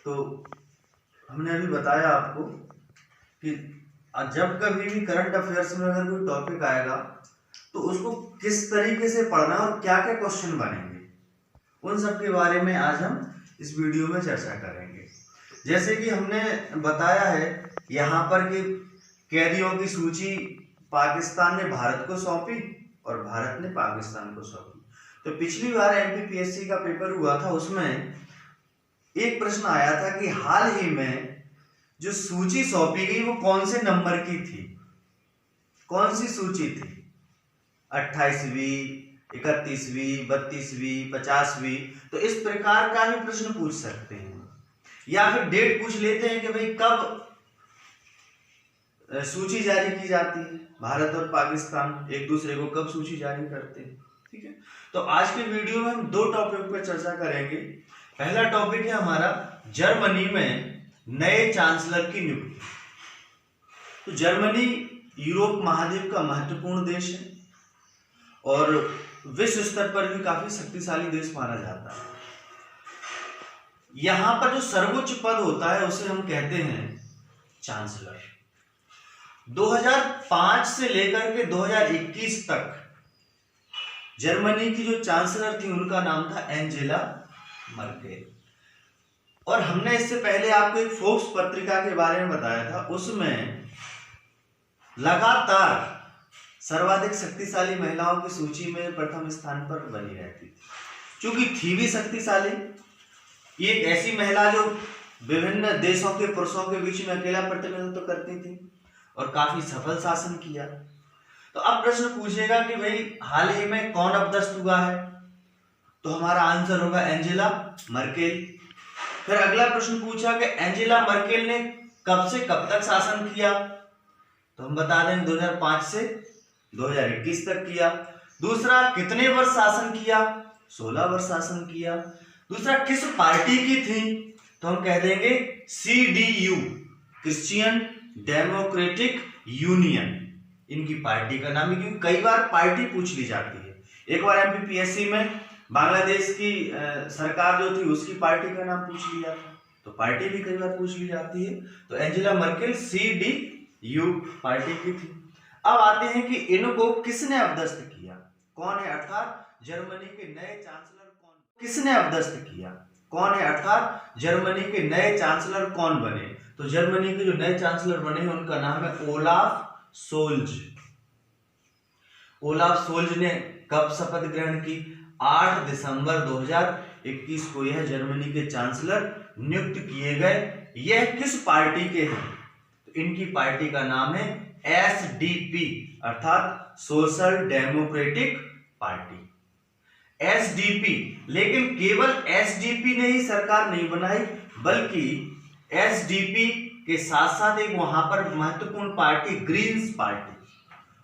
तो हमने अभी बताया आपको कि जब कभी भी करंट अफेयर्स में अगर कोई टॉपिक आएगा तो उसको किस तरीके से पढ़ना और क्या क्या क्वेश्चन बनेंगे, उन सब के बारे में आज हम इस वीडियो में चर्चा करेंगे। जैसे कि हमने बताया है यहाँ पर कि कैदियों की सूची पाकिस्तान ने भारत को सौंपी और भारत ने पाकिस्तान को सौंपी। तो पिछली बार एमपीपीएससी का पेपर हुआ था, उसमें एक प्रश्न आया था कि हाल ही में जो सूची सौंपी गई वो कौन से नंबर की थी, कौन सी सूची थी, 28वीं, 31वीं, 32वीं, 50वीं। तो इस प्रकार का भी प्रश्न पूछ सकते हैं, या फिर डेट पूछ लेते हैं कि भाई कब सूची जारी की जाती है, भारत और पाकिस्तान एक दूसरे को कब सूची जारी करते हैं। ठीक है, तो आज के वीडियो में हम दो टॉपिक पर चर्चा करेंगे। पहला टॉपिक है हमारा जर्मनी में नए चांसलर की नियुक्ति। तो जर्मनी यूरोप महाद्वीप का महत्वपूर्ण देश है और विश्व स्तर पर भी काफी शक्तिशाली देश माना जाता है। यहां पर जो सर्वोच्च पद होता है उसे हम कहते हैं चांसलर। 2005 से लेकर के 2021 तक जर्मनी की जो चांसलर थी उनका नाम था एंजेला मर्केल। और हमने इससे पहले आपको एक फोर्ब्स पत्रिका के बारे में बताया था, उसमें लगातार सर्वाधिक शक्तिशाली महिलाओं की सूची में प्रथम स्थान पर बनी रहती थी। क्योंकि थी भी शक्तिशाली, ये एक ऐसी महिला जो विभिन्न देशों के पुरुषों के बीच में अकेला प्रतिनिधित्व करती थी और काफी सफल शासन किया। तो अब प्रश्न पूछेगा कि भाई हाल ही में कौन अपदस्थ हुआ है, तो हमारा आंसर होगा एंजेला मर्केल। फिर अगला प्रश्न पूछा कि एंजेला मर्केल ने कब से कब तक शासन किया, तो हम बता दें 2005 से 2021 तक किया। दूसरा, कितने वर्ष शासन किया, 16 वर्ष शासन किया। दूसरा, किस पार्टी की थी, तो हम कह देंगे CDU, क्रिश्चियन डेमोक्रेटिक यूनियन, इनकी पार्टी का नाम है। क्योंकि कई बार पार्टी पूछ ली जाती है। एक बार एमपीपीएससी में बांग्लादेश की सरकार जो थी उसकी पार्टी का नाम पूछ लिया था, तो पार्टी भी कई बार पूछ ली जाती है। तो एंजेला मर्केल CDU पार्टी की थी। अब आते हैं कि इनको किसने अपदस्थ किया, कौन है, अर्थात जर्मनी के नए चांसलर कौन, किसने अपदस्थ किया, कौन है, अर्थात जर्मनी के नए चांसलर कौन बने। तो जर्मनी के जो नए चांसलर बने हैं उनका नाम है ओलाफ सोल्ज। ओलाफ सोल्ज ने कब शपथ ग्रहण की, 8 दिसंबर 2021 को यह जर्मनी के चांसलर नियुक्त किए गए। यह किस पार्टी के हैं, तो इनकी पार्टी का नाम है SDP, अर्थात सोशल डेमोक्रेटिक पार्टी, SDP। लेकिन केवल SDP ने ही सरकार नहीं बनाई, बल्कि SDP के साथ साथ एक वहां पर महत्वपूर्ण पार्टी ग्रीन्स पार्टी,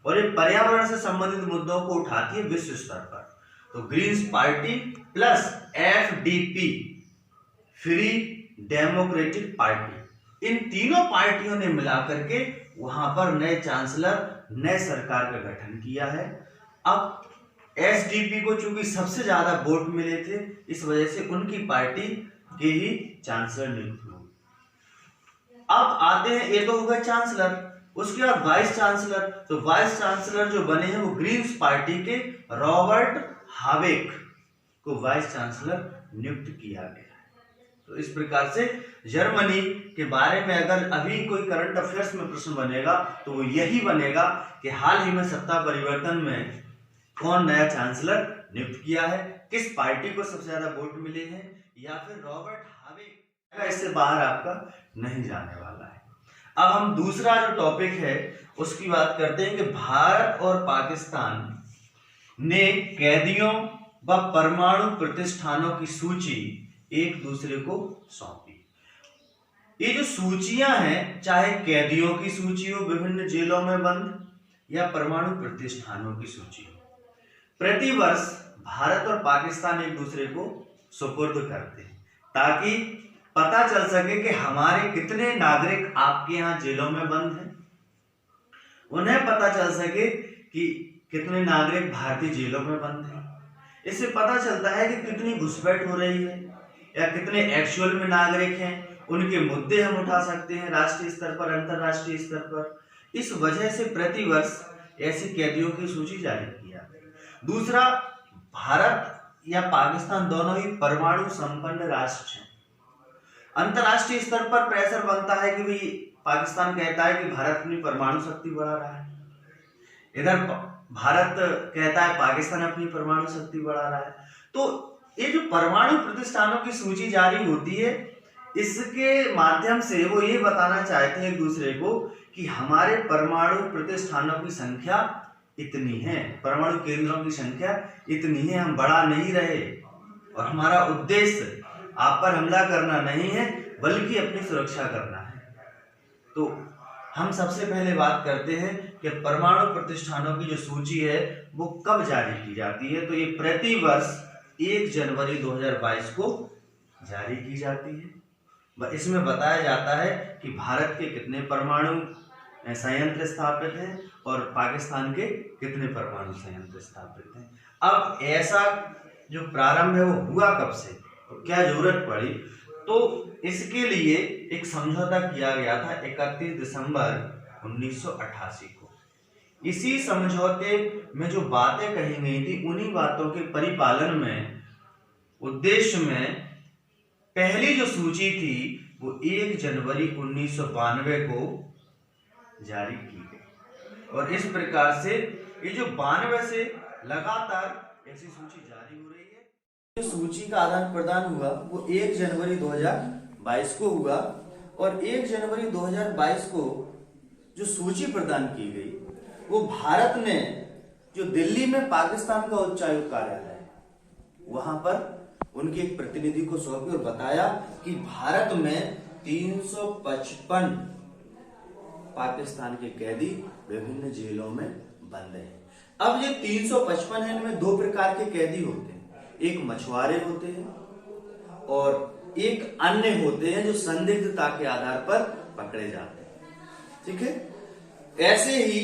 और ये पर्यावरण से संबंधित मुद्दों को उठाती है विश्व स्तर पर। तो Greens party plus FDP, Free Democratic Party, इन तीनों पार्टियों ने मिलाकर के वहां पर नए चांसलर, नए सरकार का गठन किया है। अब SDP को चूंकि सबसे ज्यादा वोट मिले थे, इस वजह से उनकी पार्टी के ही चांसलर नियुक्त हुए। अब आते हैं, ये तो होगा चांसलर, उसके बाद वाइस चांसलर। तो वाइस चांसलर जो बने हैं वो ग्रीन्स पार्टी के रॉबर्ट हावेक को वाइस चांसलर नियुक्त किया गया है। तो इस प्रकार से जर्मनी के बारे में अगर अभी कोई करंट अफेयर्स में प्रश्न बनेगा तो वो यही बनेगा कि हाल ही में सत्ता परिवर्तन में कौन नया चांसलर नियुक्त किया है, किस पार्टी को सबसे ज्यादा वोट मिले हैं, या फिर रॉबर्ट हावेक। इससे बाहर आपका नहीं जाने वाला है। अब हम दूसरा जो टॉपिक है उसकी बात करते हैं कि भारत और पाकिस्तान ने कैदियों व परमाणु प्रतिष्ठानों की सूची एक दूसरे को सौंपी। ये जो सूचियां हैं, चाहे कैदियों की सूची हो विभिन्न जेलों में बंद, या परमाणु प्रतिष्ठानों की सूची हो, प्रतिवर्ष भारत और पाकिस्तान एक दूसरे को सुपुर्द करते हैं ताकि पता चल सके कि हमारे कितने नागरिक आपके यहाँ जेलों में बंद हैं, उन्हें पता चल सके कि कितने नागरिक भारतीय जेलों में बंद हैं। इससे पता चलता है कि कितनी घुसपैठ हो रही है या कितने एक्चुअल में नागरिक हैं, उनके मुद्दे हम उठा सकते हैं राष्ट्रीय स्तर पर, अंतर्राष्ट्रीय स्तर पर। इस वजह से प्रतिवर्ष ऐसे कैदियों की सूची जारी की जाती है। दूसरा, भारत या पाकिस्तान दोनों ही परमाणु संपन्न राष्ट्र हैं। अंतर्राष्ट्रीय स्तर पर प्रेशर बनता है कि भाई पाकिस्तान कहता है कि भारत अपनी परमाणु शक्ति बढ़ा रहा है, इधर भारत कहता है पाकिस्तान अपनी परमाणु शक्ति बढ़ा रहा है। तो ये जो परमाणु प्रतिष्ठानों की सूची जारी होती है, इसके माध्यम से वो ये बताना चाहते हैं एक दूसरे को कि हमारे परमाणु प्रतिष्ठानों की संख्या इतनी है, परमाणु केंद्रों की संख्या इतनी है, हम बढ़ा नहीं रहे और हमारा उद्देश्य आप पर हमला करना नहीं है बल्कि अपनी सुरक्षा करना है। तो हम सबसे पहले बात करते हैं कि परमाणु प्रतिष्ठानों की जो सूची है वो कब जारी की जाती है। तो ये प्रति वर्ष 1 जनवरी 2022 को जारी की जाती है। इसमें बताया जाता है कि भारत के कितने परमाणु संयंत्र स्थापित हैं और पाकिस्तान के कितने परमाणु संयंत्र स्थापित हैं। अब ऐसा जो प्रारंभ है वो हुआ कब से, तो क्या जरूरत पड़ी, तो इसके लिए एक समझौता किया गया था 31 दिसंबर 1988 को। इसी समझौते में जो बातें कही गई थी, उन्हीं बातों के परिपालन में उद्देश्य में पहली जो सूची थी वो 1 जनवरी 1992 को जारी की गई और इस प्रकार से ये जो 92 से लगातार ऐसी सूची जारी हो रही है। जो सूची का आदान प्रदान हुआ वो 1 जनवरी 2022 को हुआ और 1 जनवरी 2022 को जो सूची प्रदान की गई वो भारत ने जो दिल्ली में पाकिस्तान का उच्चायुक्त कार्यालय है वहां पर उनके एक प्रतिनिधि को सौंपी और बताया कि भारत में 355 पाकिस्तान के कैदी विभिन्न जेलों में बंद हैं। अब ये 355 है, इनमें 2 प्रकार के कैदी होते हैं, एक मछुआरे होते हैं और एक अन्य होते हैं जो संदिग्धता के आधार पर पकड़े जाते हैं। ठीक है, ऐसे ही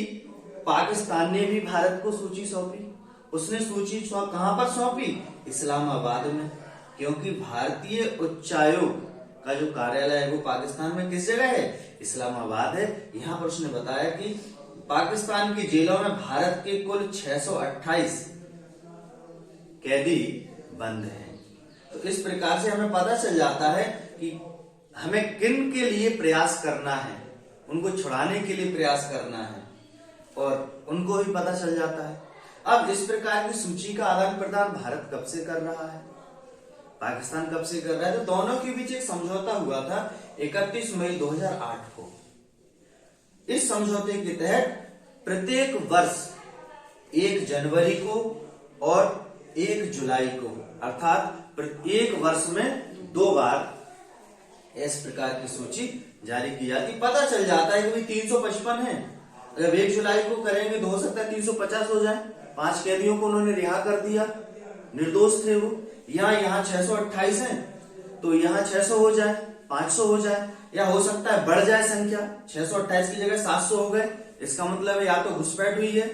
पाकिस्तान ने भी भारत को सूची सौंपी। उसने सूची कहां पर सौंपी? इस्लामाबाद में, क्योंकि भारतीय उच्चायोग का जो कार्यालय है वो पाकिस्तान में किस जगह है? इस्लामाबाद है। यहां पर उसने बताया कि पाकिस्तान की जेलों में भारत के कुल 628 कैदी बंद हैं। तो इस प्रकार से हमें पता चल जाता है कि हमें किन के लिए प्रयास करना है, उनको छुड़ाने के लिए प्रयास करना है और उनको भी पता चल जाता है। अब इस प्रकार की सूची का आदान प्रदान भारत कब से कर रहा है, पाकिस्तान कब से कर रहा है? तो दोनों के बीच एक समझौता हुआ था 31 मई 2008 को। इस समझौते के तहत प्रत्येक वर्ष 1 जनवरी को और 1 जुलाई को, अर्थात एक वर्ष में 2 बार इस प्रकार की सूची जारी की जाती। पता चल जाता है कि भाई 355 है, अगर 1 जुलाई को करेंगे तो हो सकता है 350 हो जाए। 5 कैदियों को उन्होंने रिहा कर दिया, निर्दोष थे वो। यहाँ 628 है तो यहाँ 600 हो जाए, 500 हो जाए, या हो सकता है बढ़ जाए संख्या, 628 की जगह 700 हो गए। इसका मतलब है या तो घुसपैठ हुई है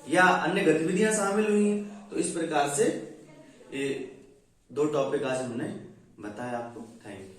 या अन्य गतिविधियां शामिल हुई हैं। तो इस प्रकार से ये 2 टॉपिक आज हमने बताया आपको। Thank you.